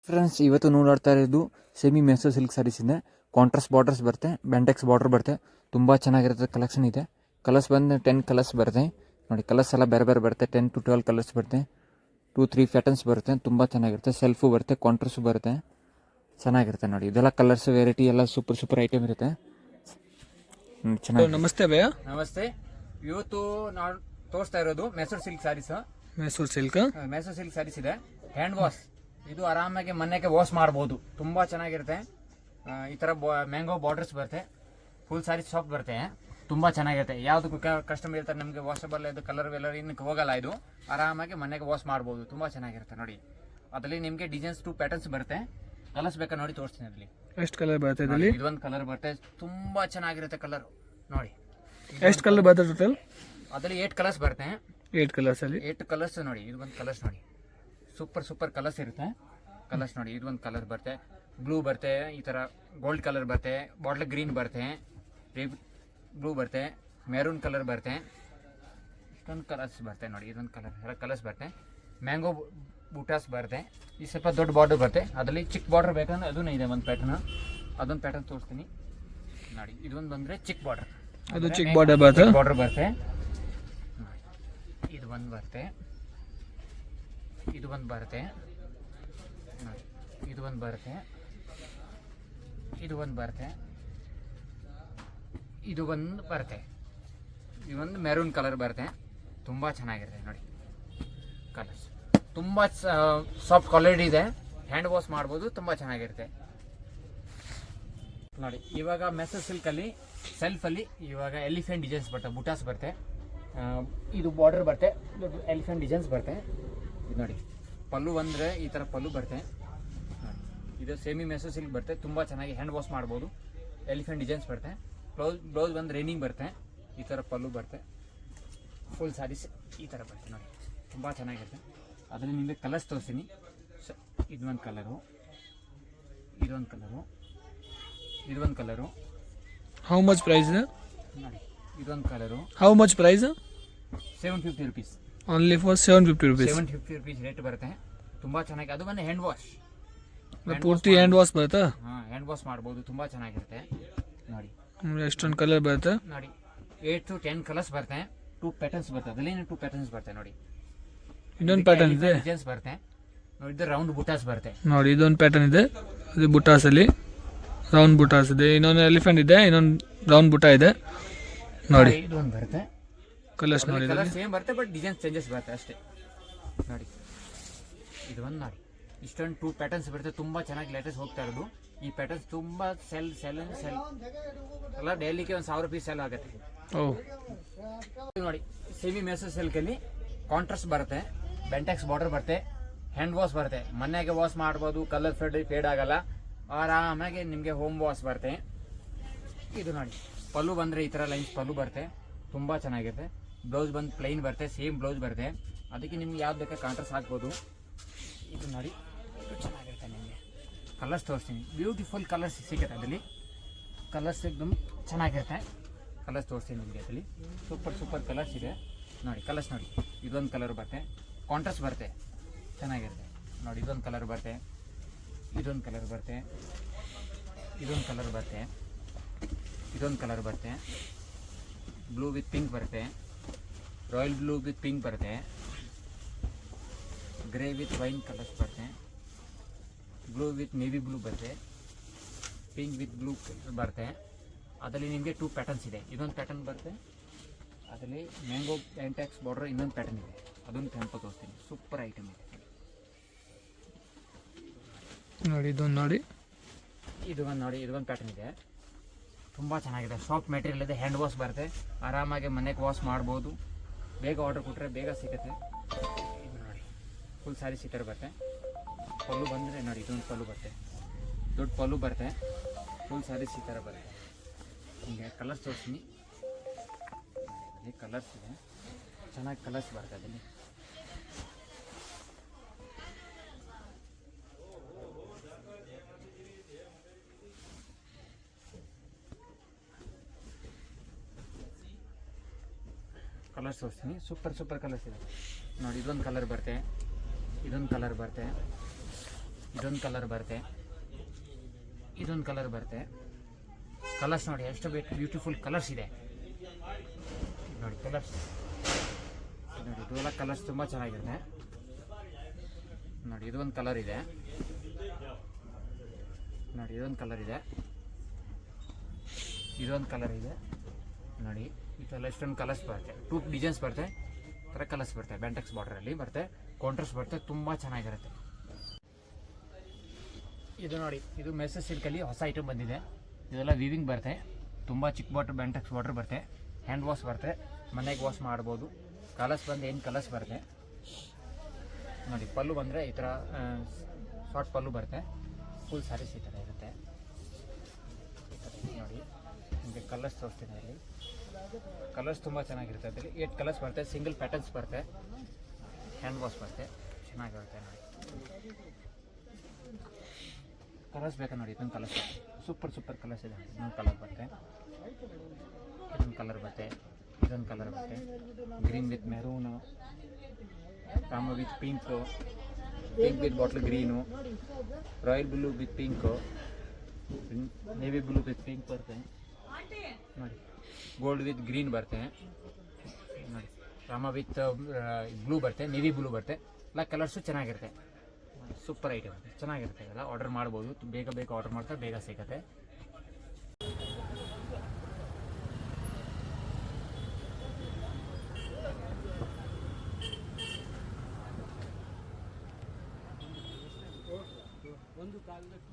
Friends ಇವತ್ತು ನೋಡ್ತಾ ಇರೋದು ಸೆಮಿ ಮೆಸೋ ಸಿಲ್ಕ್ ಸ್ಯಾರೀಸ್ ಇದೆ. ಕಾಂಟ್ರಾಸ್ಟ್ ಬಾರ್ಡರ್ಸ್ ಬರುತ್ತೆ, ಬೆಂಟೆಕ್ಸ್ ಬಾರ್ಡರ್ ಬರುತ್ತೆ. ತುಂಬ ಚೆನ್ನಾಗಿರುತ್ತೆ ಕಲೆಕ್ಷನ್ ಇದೆ. ಕಲರ್ಸ್ ಬಂದು 10 ಕಲರ್ಸ್ ಬರುತ್ತೆ ನೋಡಿ. ಕಲರ್ಸ್ ಎಲ್ಲ ಬೇರೆ ಬೇರೆ ಬರುತ್ತೆ. 10 to 12 ಕಲರ್ಸ್ ಬರುತ್ತೆ. 2-3 ಪ್ಯಾಟರ್ನ್ಸ್ ಬರುತ್ತೆ. ತುಂಬ ಚೆನ್ನಾಗಿರುತ್ತೆ. ಸೆಲ್ಫು ಬರುತ್ತೆ, ಕಾಂಟ್ರಾಸ್ಟು ಬರುತ್ತೆ. ಚೆನ್ನಾಗಿರುತ್ತೆ ನೋಡಿ. ಇದೆಲ್ಲ ಕಲರ್ಸ್ ವೆರೈಟಿ ಎಲ್ಲ ಸೂಪರ್ ಐಟಮ್ ಇರುತ್ತೆ. ಚೆನ್ನಾಗಿ. ನಮಸ್ತೆ ಭಯ್ಯ. ನಮಸ್ತೆ. ಇವತ್ತು ನಾವು ತೋರಿಸ್ತಾ ಇರೋದು ಮೆಸೂರ್ ಸಿಲ್ಕ್ ಸ್ಯಾರೀಸ್. ಮೈಸೂರು ಸಿಲ್ಕ್ ಸ್ಯಾರೀಸ್ ಇದೆ. ಹ್ಯಾಂಡ್ ವಾಶ್, ಇದು ಆರಾಮಾಗಿ ಮನೆಗೆ ವಾಶ್ ಮಾಡ್ಬೋದು. ತುಂಬ ಚೆನ್ನಾಗಿರುತ್ತೆ. ಈ ಥರ ಮ್ಯಾಂಗೋ ಬಾರ್ಡರ್ಸ್ ಬರುತ್ತೆ. ಫುಲ್ ಸ್ಯಾರಿ ಸಾಫ್ಟ್ ಬರುತ್ತೆ. ತುಂಬ ಚೆನ್ನಾಗಿರುತ್ತೆ. ಯಾವುದಕ್ಕೂ ಕಸ್ಟಮರ್ ಇರ್ತಾರೆ ನಮಗೆ ವಾಷಬಲ್ ಇದು ಕಲರ್ ಇನ್ನಕ್ಕೆ ಹೋಗಲ್ಲ. ಇದು ಆರಾಮಾಗಿ ಮನೆಗೆ ವಾಶ್ ಮಾಡ್ಬೋದು. ತುಂಬ ಚೆನ್ನಾಗಿರುತ್ತೆ ನೋಡಿ. ಅದರಲ್ಲಿ ನಿಮಗೆ ಡಿಸೈನ್ಸ್ 2 ಪ್ಯಾಟರ್ನ್ಸ್ ಬರುತ್ತೆ. ಕಲರ್ಸ್ ಬೇಕಾ ನೋಡಿ ತೋರಿಸ್ತೀನಿ. ಅದರಲ್ಲಿ ಎಷ್ಟು ಕಲರ್ ಬರುತ್ತೆ? ಇದರಲ್ಲಿ ಇದೊಂದು ಕಲರ್ ಬರುತ್ತೆ. ತುಂಬ ಚೆನ್ನಾಗಿರುತ್ತೆ ಕಲರ್ ನೋಡಿ. ಎಷ್ಟು ಕಲರ್ ಬರುತ್ತೆ ಟೋಟಲ್? ಅದರಲ್ಲಿ 8 ಕಲರ್ಸ್ ಬರುತ್ತೆ. 8 ಕಲರ್ಸ್ ಅಲ್ಲಿ 8 ಕಲರ್ಸ್ ನೋಡಿ. ಇದು ಒಂದು ಕಲರ್ಸ್ ನೋಡಿ. ಸೂಪರ್ ಕಲರ್ಸ್ ಇರುತ್ತೆ. ಕಲರ್ಸ್ ನೋಡಿ. ಇದು ಒಂದು ಕಲರ್ ಬರುತ್ತೆ, ಬ್ಲೂ ಬರುತ್ತೆ, ಈ ಥರ ಗೋಲ್ಡ್ ಕಲರ್ ಬರುತ್ತೆ, ಬಾಟ್ಲ್ ಗ್ರೀನ್ ಬರುತ್ತೆ, ಬ್ಲೂ ಬರುತ್ತೆ, ಮೆರೂನ್ ಕಲರ್ ಬರುತ್ತೆ. ಇಷ್ಟೊಂದು ಕಲರ್ಸ್ ಬರುತ್ತೆ ನೋಡಿ. ಇದೊಂದು ಕಲರ್ಸ್ ಬರುತ್ತೆ. ಮ್ಯಾಂಗೋ ಬೂಟಾಸ್ ಬರುತ್ತೆ. ಈ ಸ್ವಲ್ಪ ದೊಡ್ಡ ಬಾರ್ಡರ್ ಬರುತ್ತೆ. ಅದರಲ್ಲಿ ಚಿಕ್ಕ ಬಾರ್ಡರ್ ಬೇಕಂದ್ರೆ ಅದೂ ಇದೆ ಒಂದು ಪ್ಯಾಟರ್ನ್. ಅದೊಂದು ಪ್ಯಾಟರ್ನ್ ತೋರಿಸ್ತೀನಿ ನೋಡಿ. ಇದೊಂದು ಬಂದರೆ ಚಿಕ್ಕ ಬಾರ್ಡರ್, ಅದು ಚಿಕ್ಕ ಬಾರ್ಡರ್ ಬರುತ್ತೆ. ಇದು ಒಂದು ಬರುತ್ತೆ. ಇದು ಒಂದು ಬರುತ್ತೆ ನೋಡಿ. ಇದು ಒಂದು ಬರುತ್ತೆ. ಇದೊಂದು ಮೆರೂನ್ ಕಲರ್ ಬರುತ್ತೆ. ತುಂಬ ಚೆನ್ನಾಗಿರುತ್ತೆ ನೋಡಿ. ಕಲರ್ಸ್ ತುಂಬ ಸಾಫ್ಟ್ ಕ್ವಾಲಿಟಿ ಇದೆ. ಹ್ಯಾಂಡ್ ವಾಶ್ ಮಾಡ್ಬೋದು. ತುಂಬ ಚೆನ್ನಾಗಿರುತ್ತೆ ನೋಡಿ. ಇವಾಗ ಮೆಸರ್ ಸಿಲ್ಕಲ್ಲಿ ಸೆಲ್ಫಲ್ಲಿ ಇವಾಗ ಎಲಿಫೆಂಟ್ ಡಿಸೈನ್ಸ್ ಬರುತ್ತೆ, ಬುಟಾಸ್ ಬರುತ್ತೆ. ಇದು ಬಾರ್ಡರ್ ಬರುತ್ತೆ, ಎಲಿಫೆಂಟ್ ಡಿಸೈನ್ಸ್ ಬರುತ್ತೆ. ಇದು ನೋಡಿ. ಪಲ್ಲು ಬಂದರೆ ಈ ಥರ ಪಲ್ಲು ಬರುತ್ತೆ. ಇದು ಸೆಮಿ ಮೆಸೋ ಸಿಲ್ಕ್ ಬರುತ್ತೆ. ತುಂಬ ಚೆನ್ನಾಗಿ ಹ್ಯಾಂಡ್ ವಾಶ್ ಮಾಡ್ಬೋದು. ಎಲಿಫೆಂಟ್ ಡಿಸೈನ್ಸ್ ಬರುತ್ತೆ. ಬ್ಲೌಸ್ ಬಂದು ರೈನಿಂಗ್ ಬರುತ್ತೆ. ಈ ಥರ ಪಲ್ಲು ಬರುತ್ತೆ. ಫುಲ್ ಸ್ಯಾರೀಸ್ ಈ ಥರ ಬರುತ್ತೆ ನೋಡಿ. ತುಂಬ ಚೆನ್ನಾಗಿರುತ್ತೆ. ಅದರಲ್ಲಿ ನಿಮಗೆ ಕಲರ್ಸ್ ತೋರಿಸ್ತೀನಿ. ಇದೊಂದು ಕಲರು, ಹೌ ಮಚ್ ಪ್ರೈಸ್ ನೋಡಿ. ಇದೊಂದು colour, how much price? 750 rupees. Only for 750 rupees. 750 rupees rate ಬರುತ್ತೆ. ತುಂಬ ಚೆನ್ನಾಗಿ. ಅದು ಬಂದು ಹ್ಯಾಂಡ್ ವಾಶ್, ಪೂರ್ತಿ ಹ್ಯಾಂಡ್ ವಾಶ್ ಬರುತ್ತಾ? ಹಾಂ, ಹ್ಯಾಂಡ್ ವಾಶ್ ಮಾಡ್ಬೋದು. ತುಂಬ ಚೆನ್ನಾಗಿರುತ್ತೆ ನೋಡಿ. ಎಷ್ಟೊಂದು ಕಲರ್ ಬರುತ್ತೆ ನೋಡಿ. 8 to 10 ಕಲರ್ಸ್ ಬರುತ್ತೆ. 2 ಪ್ಯಾಟರ್ನ್ಸ್ ಬರುತ್ತೆ. ಅದರಲ್ಲಿ 2 ಪ್ಯಾಟರ್ನ್ಸ್ ಬರುತ್ತೆ ನೋಡಿ. ಇನ್ನೊಂದು ಪ್ಯಾಟರ್ನ್ ಇದೆ ಡಿಸೈನ್ಸ್ ಬರುತ್ತೆ ನೋಡಿ. ಇದು ರೌಂಡ್ ಬುಟಾಸ್ ಬರುತ್ತೆ ನೋಡಿ. ಇದೊಂದು ಪ್ಯಾಟರ್ನ್ ಇದೆ. ಇದು ಬುಟಾಸ್ ಅಲ್ಲಿ ರೌಂಡ್ ಬುಟಾಸ್ ಇದೆ. ಇನ್ನೊಂದು ಎಲಿಫೆಂಟ್ ಇದೆ, ಇನ್ನೊಂದು ರೌಂಡ್ ಬುಟಾ ಇದೆ ನೋಡಿ. ಇದೊಂದು ಬರುತ್ತೆ. ಕಲರ್ಸ್ ನೋಡಿ. ಕಲರ್ ಸೇಮ್ ಬರುತ್ತೆ, ಬಟ್ ಡಿಸೈನ್ ಚೇಂಜಸ್ ಬರುತ್ತೆ ಅಷ್ಟೇ ನೋಡಿ. ಇದು ಒಂದು ನೋಡಿ. ಇಷ್ಟೊಂದು 2 ಪ್ಯಾಟರ್ನ್ಸ್ ಬರುತ್ತೆ. ತುಂಬ ಚೆನ್ನಾಗಿ ಲೇಟೆಸ್ಟ್ ಹೋಗ್ತಾ ಇರೋದು. ಈ ಪ್ಯಾಟರ್ನ್ಸ್ ತುಂಬ ಸೆಲ್ ಎಲ್ಲ ಡೈಲಿಗೆ ಒಂದು 1000 rupees ಸೆಲ್ ಆಗುತ್ತೆ. ನೋಡಿ. ಸೆಮಿ ಮೆಸೋ ಸಿಲ್ಕಲ್ಲಿ ಕಾಂಟ್ರಾಸ್ಟ್ ಬರುತ್ತೆ, ಬೆಂಟೆಕ್ಸ್ ಬಾರ್ಡರ್ ಬರುತ್ತೆ, ಹ್ಯಾಂಡ್ ವಾಶ್ ಬರುತ್ತೆ. ಮನೆಗೆ ವಾಶ್ ಮಾಡ್ಬೋದು. ಕಲರ್ ಫೇಡ್ ಆಗಲ್ಲ. ಆರಾಮಾಗಿ ನಿಮಗೆ ಹೋಮ್ ವಾಶ್ ಬರುತ್ತೆ. ಇದು ನೋಡಿ. ಪಲ್ಲು ಬಂದರೆ ಈ ಥರ ಲೈನ್ಸ್ ಪಲ್ಲು ಬರುತ್ತೆ. ತುಂಬ ಚೆನ್ನಾಗಿರುತ್ತೆ. ಬ್ಲೌಸ್ ಬಂದು ಪ್ಲೈನ್ ಬರುತ್ತೆ, ಸೇಮ್ ಬ್ಲೌಸ್ ಬರುತ್ತೆ. ಅದಕ್ಕೆ ನಿಮ್ಗೆ ಯಾವ್ದು ಬೇಕಾದ್ರೆ ಕಾಂಟ್ರಾಸ್ಟ್ ಹಾಕ್ಬೋದು. ಇದು ನೋಡಿ. ಇದು ಚೆನ್ನಾಗಿರುತ್ತೆ. ನಿಮಗೆ ಕಲರ್ಸ್ ತೋರಿಸ್ತೀನಿ. ಬ್ಯೂಟಿಫುಲ್ ಕಲರ್ಸ್ ಸಿಗುತ್ತೆ ಅದರಲ್ಲಿ. ಕಲರ್ಸ್ एकदम ಚೆನ್ನಾಗಿರುತ್ತೆ. ಕಲರ್ಸ್ ತೋರಿಸ್ತೀನಿ ನಿಮಗೆ. ಅದರಲ್ಲಿ ಸೂಪರ್ ಕಲರ್ಸ್ ಇದೆ ನೋಡಿ. ಕಲರ್ಸ್ ನೋಡಿ. ಇದೊಂದು ಕಲರ್ ಬರುತ್ತೆ, ಕಾಂಟ್ರಾಸ್ಟ್ ಬರುತ್ತೆ, ಚೆನ್ನಾಗಿರುತ್ತೆ ನೋಡಿ. ಇದೊಂದು ಕಲರ್ ಬರುತ್ತೆ, ಇದೊಂದು ಕಲರ್ ಬರುತ್ತೆ, ಬ್ಲೂ ವಿತ್ ಪಿಂಕ್ ಬರುತ್ತೆ, ರಾಯಲ್ ಬ್ಲೂ ವಿತ್ ಪಿಂಕ್ ಬರುತ್ತೆ, ಗ್ರೇ ವಿತ್ ವೈನ್ ಕಲರ್ಸ್ ಬರುತ್ತೆ, ಬ್ಲೂ ವಿತ್ ನೇವಿ ಬ್ಲೂ ಬರುತ್ತೆ, ಪಿಂಕ್ ವಿತ್ ಬ್ಲೂ ಬರುತ್ತೆ. ಅದರಲ್ಲಿ ನಿಮಗೆ 2 ಪ್ಯಾಟರ್ನ್ಸ್ ಇದೆ. ಇದೊಂದು ಪ್ಯಾಟರ್ನ್ ಬರುತ್ತೆ. ಅದರಲ್ಲಿ ಮ್ಯಾಂಗೋ ಬೆಂಟೆಕ್ಸ್ ಬಾರ್ಡರ್ ಇನ್ನೊಂದು ಪ್ಯಾಟರ್ನ್ ಇದೆ. ಅದೊಂದು ಟೆಂಪೋ ತೋರಿಸ್ತೀನಿ. ಸೂಪರ್ ಐಟಮ್ ಇದೆ ನೋಡಿ. ಇದೊಂದು ನೋಡಿ. ಇದೊಂದು ಪ್ಯಾಟರ್ನ್ ಇದೆ. ತುಂಬ ಚೆನ್ನಾಗಿದೆ. ಸಾಫ್ಟ್ ಮೆಟೀರಿಯಲ್ ಇದೆ. ಹ್ಯಾಂಡ್ ವಾಶ್ ಬರುತ್ತೆ. ಆರಾಮಾಗಿ ಮನೆಗೆ ವಾಶ್ ಮಾಡ್ಬೋದು. ಬೇಗ ಆರ್ಡರ್ ಕೊಟ್ಟರೆ ಬೇಗ ಸಿಗುತ್ತೆ. ಇದು ನೋಡಿ. ಫುಲ್ ಸ್ಯಾರಿ ಸೀಟರ್ ಬರುತ್ತೆ. ಪಲ್ಲು ಬಂದರೆ ನೋಡಿ. ಇದೊಂದು ಪಲ್ಲು ಬರುತ್ತೆ, ದೊಡ್ಡ ಪಲ್ಲು ಬರುತ್ತೆ. ಫುಲ್ ಸ್ಯಾರಿ ಸೀಟರ್ ಬರುತ್ತೆ. ನಿಮಗೆ ಕಲರ್ಸ್ ತೋರಿಸ್ತೀನಿ. ಕಲರ್ಸ್ ಇದೆ, ಚೆನ್ನಾಗಿ ಕಲರ್ಸ್ ಬರುತ್ತೆ ಅದರಲ್ಲಿ. ಕಲರ್ಸ್ ತೋರಿಸ್ತೀನಿ. ಸೂಪರ್ ಕಲರ್ಸ್ ಇದೆ ನೋಡಿ. ಇದೊಂದು ಕಲರ್ ಬರುತ್ತೆ, ಇದೊಂದು ಕಲರ್ ಬರುತ್ತೆ, ಇದೊಂದು ಕಲರ್ ಬರುತ್ತೆ, ಇದೊಂದು ಕಲರ್ ಬರುತ್ತೆ. ಕಲರ್ಸ್ ನೋಡಿ ಎಷ್ಟು ಬ್ಯೂಟಿಫುಲ್ ಕಲರ್ಸ್ ಇದೆ ನೋಡಿ. ಕಲರ್ಸ್ ನೋಡಿ, ಇದೆಲ್ಲ ಕಲರ್ಸ್ ತುಂಬ ಚೆನ್ನಾಗಿರುತ್ತೆ ನೋಡಿ. ಇದೊಂದು ಕಲರ್ ಇದೆ ನೋಡಿ, ಇದೊಂದು ಕಲರ್ ಇದೆ, ಇದೊಂದು ಕಲರ್ ಇದೆ ನೋಡಿ. ಇದೆಲ್ಲ ಎಷ್ಟೊಂದು ಕಲರ್ಸ್ ಬರುತ್ತೆ, 2 ಡಿಸೈನ್ಸ್ ಬರುತ್ತೆ, ಥರ ಕಲರ್ಸ್ ಬರುತ್ತೆ. ಬೆಂಟೆಕ್ಸ್ ಬಾರ್ಡ್ರಲ್ಲಿ ಬರುತ್ತೆ, ಕಾಂಟ್ರಾಸ್ಟ್ ಬರುತ್ತೆ, ತುಂಬ ಚೆನ್ನಾಗಿರುತ್ತೆ. ಇದು ನೋಡಿ, ಇದು ಮೆಸೇಜ್ ಸಿಲ್ಕಲ್ಲಿ ಹೊಸ ಐಟಮ್ ಬಂದಿದೆ. ಇದೆಲ್ಲ ವಿವಿಂಗ್ ಬರುತ್ತೆ, ತುಂಬ ಚಿಕ್ಕ ಬಾಟ್ರ್ ಬೆಂಟೆಕ್ಸ್ ಬಾರ್ಡ್ರ್ ಬರುತ್ತೆ, ಹ್ಯಾಂಡ್ ವಾಶ್ ಬರುತ್ತೆ, ಮನೆಗೆ ವಾಶ್ ಮಾಡ್ಬೋದು. ಕಲರ್ಸ್ ಬಂದು ಏನು ಕಲರ್ಸ್ ಬರುತ್ತೆ ನೋಡಿ. ಪಲ್ಲು ಬಂದರೆ ಈ ಥರ ಶಾರ್ಟ್ ಪಲ್ಲು ಬರುತ್ತೆ, ಫುಲ್ ಸ್ಯಾರೀಸ್ ಈ ಥರ ಇರುತ್ತೆ ನೋಡಿ. ನಿಮಗೆ ಕಲರ್ಸ್ ತೋರಿಸ್ತೀನಿ ಇಲ್ಲಿ. ಕಲರ್ಸ್ ತುಂಬ ಚೆನ್ನಾಗಿರುತ್ತೆ. ಅದರಲ್ಲಿ 8 ಕಲರ್ಸ್ ಬರುತ್ತೆ, ಸಿಂಗಲ್ ಪ್ಯಾಟರ್ನ್ಸ್ ಬರುತ್ತೆ, ಹ್ಯಾಂಡ್ ವಾಶ್ ಬರುತ್ತೆ, ಚೆನ್ನಾಗಿರುತ್ತೆ ನೋಡಿ. ಕಲರ್ಸ್ ಬೇಕಾ ನೋಡಿ, ಇದೊಂದು ಕಲರ್ಸ್ ಸೂಪರ್ ಕಲರ್ಸ್ ಇದೆ. ಇನ್ನೊಂದು ಕಲರ್ ಬರುತ್ತೆ, ಇದೊಂದು ಕಲರ್ ಬರುತ್ತೆ, ಇದೊಂದು ಕಲರ್ ಬರುತ್ತೆ, ಗ್ರೀನ್ ವಿತ್ ಮೆರೂನು, ರಾಮ with pink, pink with bottle green, royal blue with pink, navy blue with pink ಬರುತ್ತೆ ನೋಡಿ. ಗೋಲ್ಡ್ ವಿತ್ ಗ್ರೀನ್ ಬರುತ್ತೆ ನೋಡಿ. ರಾಮ ವಿತ್ ಬ್ಲೂ ಬರುತ್ತೆ, ನೇವಿ ಬ್ಲೂ ಬರುತ್ತೆ. ಎಲ್ಲ ಕಲರ್ಸು ಚೆನ್ನಾಗಿರುತ್ತೆ, ಸೂಪರ್ ಐಟಮ್ ಚೆನ್ನಾಗಿರುತ್ತೆ. ಎಲ್ಲ ಆರ್ಡರ್ ಮಾಡ್ಬೋದು, ಬೇಗ ಆರ್ಡರ್ ಮಾಡ್ತಾರೆ, ಬೇಗ ಸಿಗುತ್ತೆ. ಒಂದು ಕಾಲದಲ್ಲಿ